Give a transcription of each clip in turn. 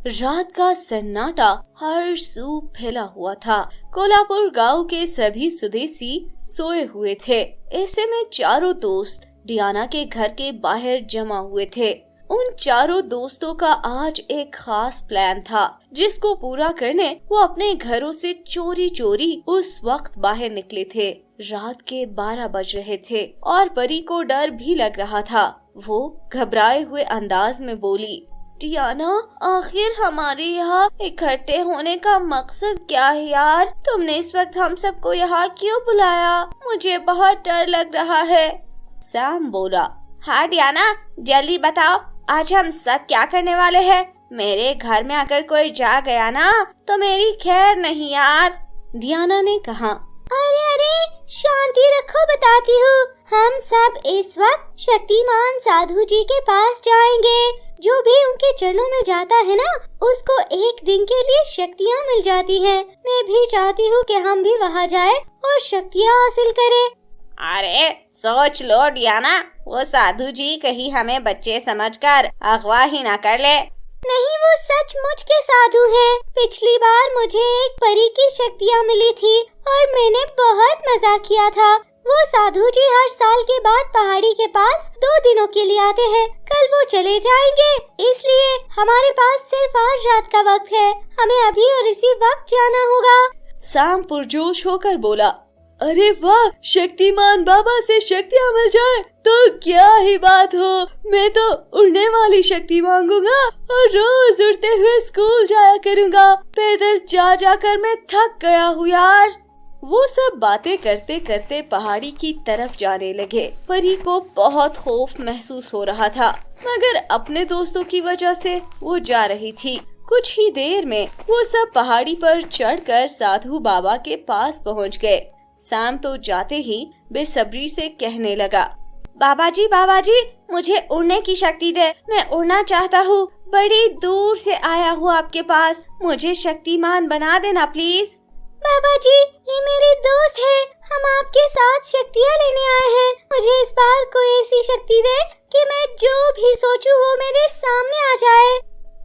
रात का सन्नाटा हर सू फैला हुआ था। कोल्हापुर गांव के सभी स्वदेशी सोए हुए थे। ऐसे में चारों दोस्त डियाना के घर के बाहर जमा हुए थे। उन चारों दोस्तों का आज एक खास प्लान था, जिसको पूरा करने वो अपने घरों से चोरी चोरी उस वक्त बाहर निकले थे। रात के 12 बज रहे थे और परी को डर भी लग रहा था। वो घबराए हुए अंदाज में बोली, डियाना, आखिर हमारे यहाँ इकट्ठे होने का मकसद क्या है यार? तुमने इस वक्त हम सबको यहाँ क्यों बुलाया? मुझे बहुत डर लग रहा है। सैम बोला, हाँ डियाना, जल्दी बताओ, आज हम सब क्या करने वाले हैं? मेरे घर में अगर कोई जा गया ना तो मेरी खैर नहीं यार। डियाना ने कहा, अरे शांति रखो, बताती हूँ। हम सब इस वक्त शक्तिमान साधु जी के पास जाएंगे। जो भी उनके चरणों में जाता है ना, उसको एक दिन के लिए शक्तियाँ मिल जाती हैं। मैं भी चाहती हूँ कि हम भी वहाँ जाए और शक्तियाँ हासिल करें। अरे सोच लो डियाना, वो साधु जी कहीं हमें बच्चे समझकर अगवा ही ना कर ले। नहीं, वो सचमुच के साधु हैं। पिछली बार मुझे एक परी की शक्तियाँ मिली थी और मैंने बहुत मजा किया था। वो साधु जी हर साल के बाद पहाड़ी के पास 2 दिनों के लिए आते हैं। कल वो चले जाएंगे, इसलिए हमारे पास सिर्फ आज रात का वक्त है। हमें अभी और इसी वक्त जाना होगा। सैम पुरजोश होकर बोला, अरे वाह, शक्तिमान बाबा से शक्तियाँ मिल जाए तो क्या ही बात हो। मैं तो उड़ने वाली शक्ति मांगूंगा और रोज उड़ते हुए स्कूल जाया करूंगा। पैदल जा जाकर मैं थक गया हूँ यार। वो सब बातें करते करते पहाड़ी की तरफ जाने लगे। परी को बहुत खौफ महसूस हो रहा था, मगर अपने दोस्तों की वजह से वो जा रही थी। कुछ ही देर में वो सब पहाड़ी पर चढ़कर साधु बाबा के पास पहुंच गए। सैम तो जाते ही बेसब्री से कहने लगा, बाबा जी, मुझे उड़ने की शक्ति दे। मैं उड़ना चाहता हूँ। बड़ी दूर से आया हूँ आपके पास। मुझे शक्तिमान बना देना प्लीज। बाबा जी, ये मेरे दोस्त है। हम आपके साथ शक्तियाँ लेने आए हैं। मुझे इस बार कोई ऐसी शक्ति दे कि मैं जो भी सोचूं वो मेरे सामने आ जाए।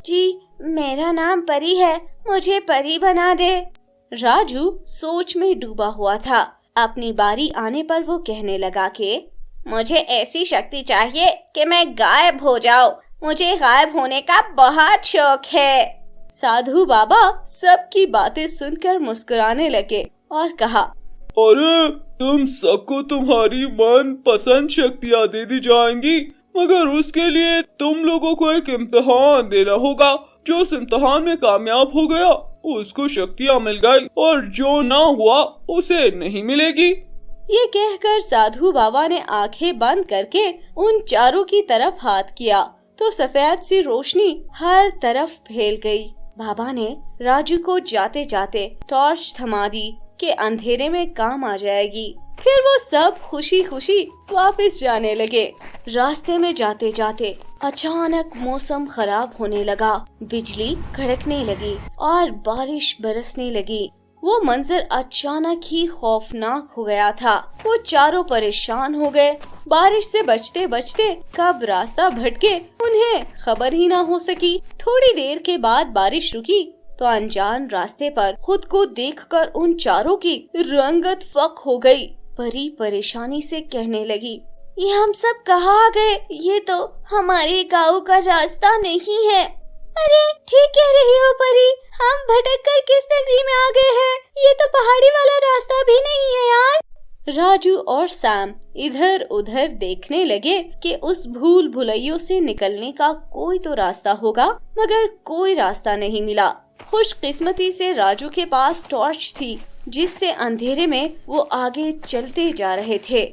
जी, मेरा नाम परी है, मुझे परी बना दे। राजू सोच में डूबा हुआ था। अपनी बारी आने पर वो कहने लगा कि मुझे ऐसी शक्ति चाहिए कि मैं गायब हो जाऊं। मुझे गायब होने का बहुत शौक है। साधु बाबा सबकी बातें सुनकर मुस्कुराने लगे और कहा, अरे तुम सबको तुम्हारी मन पसंद शक्तियाँ दे दी जाएंगी, मगर उसके लिए तुम लोगों को एक इम्तिहान देना होगा। जो इस इम्तिहान में कामयाब हो गया उसको शक्तियाँ मिल गई और जो ना हुआ उसे नहीं मिलेगी। ये कहकर साधु बाबा ने आंखें बंद करके उन चारों की तरफ हाथ किया तो सफेद सी रोशनी हर तरफ फैल गई। बाबा ने राजू को जाते जाते टॉर्च थमा दी कि अंधेरे में काम आ जाएगी। फिर वो सब खुशी खुशी वापस जाने लगे। रास्ते में जाते जाते अचानक मौसम खराब होने लगा। बिजली कड़कने लगी और बारिश बरसने लगी। वो मंजर अचानक ही खौफनाक हो गया था। वो चारों परेशान हो गए। बारिश से बचते बचते कब रास्ता भटके उन्हें खबर ही ना हो सकी। थोड़ी देर के बाद बारिश रुकी तो अनजान रास्ते पर खुद को देखकर उन चारों की रंगत फक हो गई। परी परेशानी से कहने लगी, ये हम सब कहाँ आ गए? ये तो हमारे गांव का रास्ता नहीं है। अरे ठीक कह रही हो परी, हम भटक कर किस नगरी में आ गए हैं? ये तो पहाड़ी वाला रास्ता भी नहीं है यार। राजू और सैम इधर उधर देखने लगे कि उस भूल भुलैयों से निकलने का कोई तो रास्ता होगा, मगर कोई रास्ता नहीं मिला। खुशकिस्मती से राजू के पास टॉर्च थी, जिससे अंधेरे में वो आगे चलते जा रहे थे।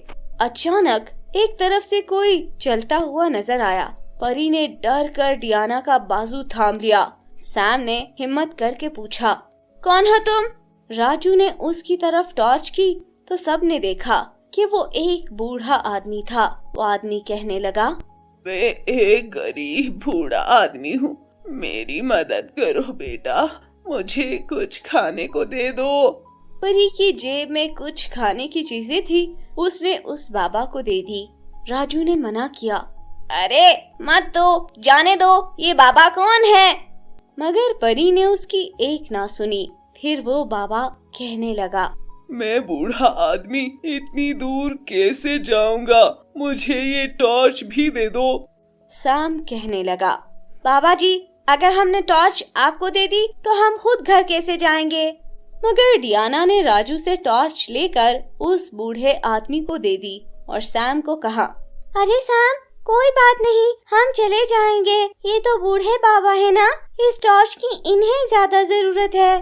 अचानक एक तरफ से कोई चलता हुआ नजर आया। परी ने डर कर डियाना का बाजू थाम लिया। सैम ने हिम्मत करके पूछा, कौन हो तुम? राजू ने उसकी तरफ टॉर्च की तो सब ने देखा कि वो एक बूढ़ा आदमी था। वो आदमी कहने लगा, मैं एक गरीब बूढ़ा आदमी हूँ, मेरी मदद करो बेटा, मुझे कुछ खाने को दे दो। परी की जेब में कुछ खाने की चीजें थी, उसने उस बाबा को दे दी। राजू ने मना किया, अरे मत दो, जाने दो, ये बाबा कौन है? मगर परी ने उसकी एक ना सुनी। फिर वो बाबा कहने लगा, मैं बूढ़ा आदमी इतनी दूर कैसे जाऊंगा, मुझे ये टॉर्च भी दे दो। सैम कहने लगा, बाबा जी, अगर हमने टॉर्च आपको दे दी तो हम खुद घर कैसे जाएंगे? मगर डियाना ने राजू से टॉर्च लेकर उस बूढ़े आदमी को दे दी और सैम को कहा, अरे सैम, कोई बात नहीं, हम चले जाएंगे। ये तो बूढ़े बाबा है ना, इस टॉर्च की इन्हें ज्यादा जरूरत है।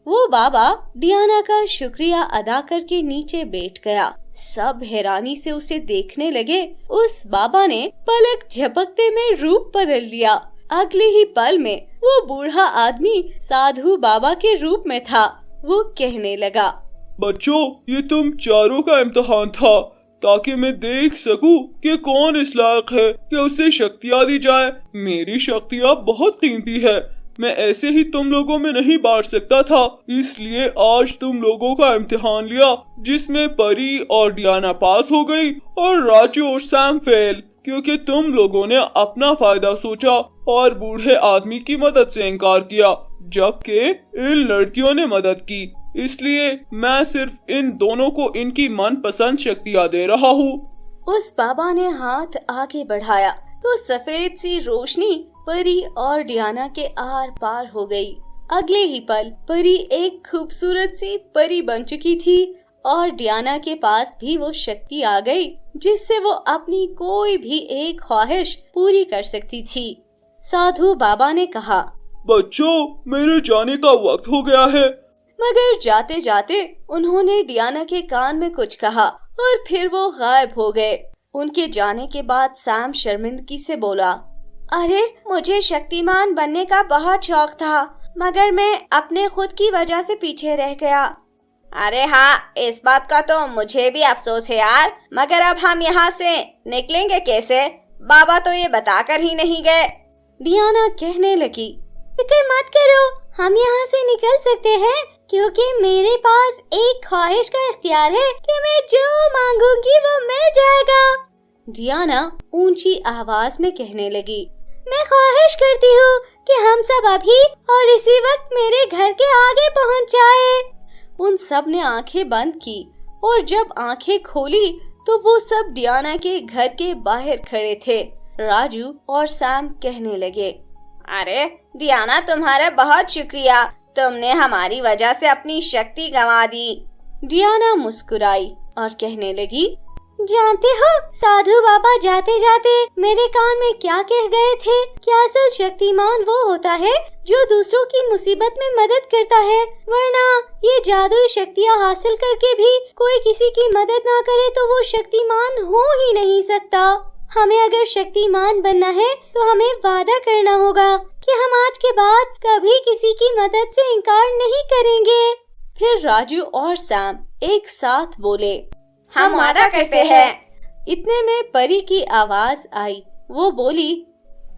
वो बाबा डियाना का शुक्रिया अदा करके नीचे बैठ गया। सब हैरानी से उसे देखने लगे। उस बाबा ने पलक झपकते में रूप बदल लिया। अगले ही पल में वो बूढ़ा आदमी साधु बाबा के रूप में था। वो कहने लगा, बच्चों, ये तुम चारों का इम्तिहान था ताकि मैं देख सकूं कि कौन इस लायक है कि उसे शक्तियाँ दी जाए। मेरी शक्तियाँ बहुत कीमती है, मैं ऐसे ही तुम लोगों में नहीं बांट सकता था, इसलिए आज तुम लोगों का इम्तिहान लिया, जिसमें परी और डियाना पास हो गई और राजू और सैम फेल, क्योंकि तुम लोगों ने अपना फायदा सोचा और बूढ़े आदमी की मदद से इनकार किया, जबकि इन लड़कियों ने मदद की। इसलिए मैं सिर्फ इन दोनों को इनकी मनपसंद शक्तियाँ दे रहा हूँ। उस बाबा ने हाथ आगे बढ़ाया तो सफेद सी रोशनी परी और डियाना के आर पार हो गई। अगले ही पल परी एक खूबसूरत सी परी बन चुकी थी और डियाना के पास भी वो शक्ति आ गई जिससे वो अपनी कोई भी एक ख्वाहिश पूरी कर सकती थी। साधु बाबा ने कहा, बच्चों, मेरे जाने का वक्त हो गया है। मगर जाते जाते उन्होंने डियाना के कान में कुछ कहा और फिर वो गायब हो गए। उनके जाने के बाद सैम शर्मिंदगी से बोला, अरे, मुझे शक्तिमान बनने का बहुत शौक था, मगर मैं अपने खुद की वजह से पीछे रह गया। अरे हाँ, इस बात का तो मुझे भी अफसोस है यार, मगर अब हम यहाँ से निकलेंगे कैसे? बाबा तो ये बताकर ही नहीं गए। डियाना कहने लगी, फिक्र मत करो, हम यहाँ से निकल सकते हैं, क्योंकि मेरे पास एक ख्वाहिश का इख्तियार है कि मैं जो मांगूंगी वो मिल जाएगा। डियाना ऊंची आवाज में कहने लगी, मैं ख्वाहिश करती हूँ कि हम सब अभी और इसी वक्त मेरे घर के आगे पहुँच जाए। उन सब ने आंखें बंद की और जब आंखें खोली तो वो सब डियाना के घर के बाहर खड़े थे। राजू और सैम कहने लगे, अरे डियाना, तुम्हारा बहुत शुक्रिया, तुमने हमारी वजह से अपनी शक्ति गंवा दी। डियाना मुस्कुराई और कहने लगी, जानते हो साधु बाबा जाते जाते मेरे कान में क्या कह गए थे? क्या असल शक्तिमान वो होता है जो दूसरों की मुसीबत में मदद करता है, वरना ये जादुई शक्तियाँ हासिल करके भी कोई किसी की मदद ना करे तो वो शक्तिमान हो ही नहीं सकता। हमें अगर शक्तिमान बनना है तो हमें वादा करना होगा कि हम आज के बाद कभी किसी की मदद से इनकार नहीं करेंगे। फिर राजू और सैम एक साथ बोले, हम वादा करते हैं। इतने में परी की आवाज आई। वो बोली,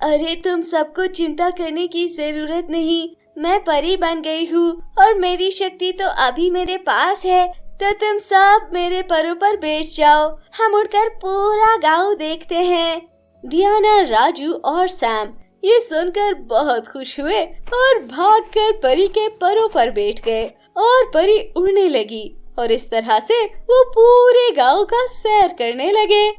अरे तुम सबको चिंता करने की जरूरत नहीं, मैं परी बन गई हूँ और मेरी शक्ति तो अभी मेरे पास है, तो तुम सब मेरे परों पर बैठ जाओ, हम उड़कर पूरा गांव देखते हैं। डियाना, राजू और सैम ये सुनकर बहुत खुश हुए और भागकर परी के परों पर बैठ गए और परी उड़ने लगी और इस तरह से वो पूरे गांव का सैर करने लगे।